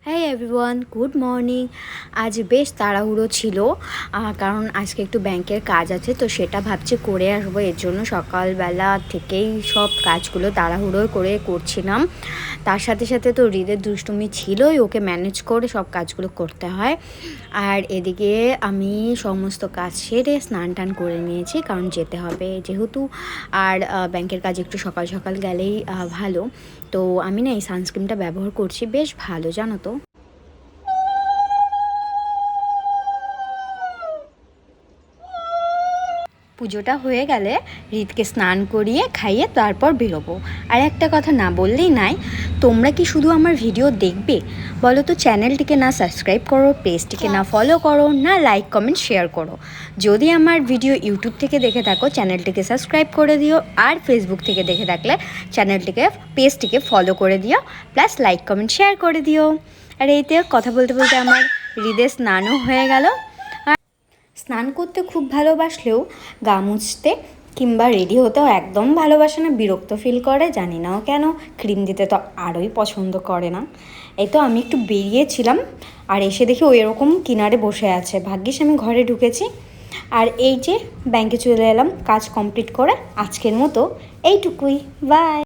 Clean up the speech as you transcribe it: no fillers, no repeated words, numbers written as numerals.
হ্যাঁ everyone, good morning. আজ বেশ তাড়াহুড়ো ছিল, কারণ আজকে একটু ব্যাংকের কাজ আছে, তো সেটা ভাবছি করে আসবো। এর জন্য সকালবেলা থেকেই সব কাজগুলো তাড়াহুড়ো করে করছিলাম। তার সাথে সাথে তো হৃদের দুষ্টুমি ছিলই, ওকে ম্যানেজ করে সব কাজগুলো করতে হয়। আর এদিকে আমি সমস্ত কাজ সেরে স্নান টান করে নিয়েছি, কারণ যেতে হবে যেহেতু। আর ব্যাংকের কাজ একটু সকাল সকাল গেলেই ভালো। তো আমি না এই সানস্ক্রিনটা ব্যবহার করছি, বেশ ভালো জানো তো। পুজোটা হয়ে গেলে হৃদকে স্নান করিয়ে খাইয়ে তারপর বেরোবো। আর একটা কথা না বললেই নাই, তোমরা কি শুধু আমার ভিডিও দেখবে বলো তো? চ্যানেলটিকে না সাবস্ক্রাইব করো, পেজটিকে না ফলো করো, না লাইক কমেন্ট শেয়ার করো। যদি আমার ভিডিও ইউটিউব থেকে দেখে থাকো চ্যানেলটিকে সাবস্ক্রাইব করে দিও, আর ফেসবুক থেকে দেখে থাকলে পেজটিকে ফলো করে দিও, প্লাস লাইক কমেন্ট শেয়ার করে দিও। আর এইতে কথা বলতে বলতে আমার হৃদের স্নানও হয়ে গেল। স্নান করতে খুব ভালোবাসলেও গা মুছতে কিংবা রেডি হতেও একদম ভালোবাসে না, বিরক্ত ফিল করে। জানি নাও কেন, ক্রিম দিতে তো আরোই পছন্দ করে না। এই তো আমি একটু বেরিয়েছিলাম, আর এসে দেখি ওই এরকম কিনারে বসে আছে। ভাগ্যিস আমি ঘরে ঢুকেছি। আর এই যে ব্যাংকে চলে এলাম কাজ কমপ্লিট করে। আজকের মতো এইটুকুই, বাই।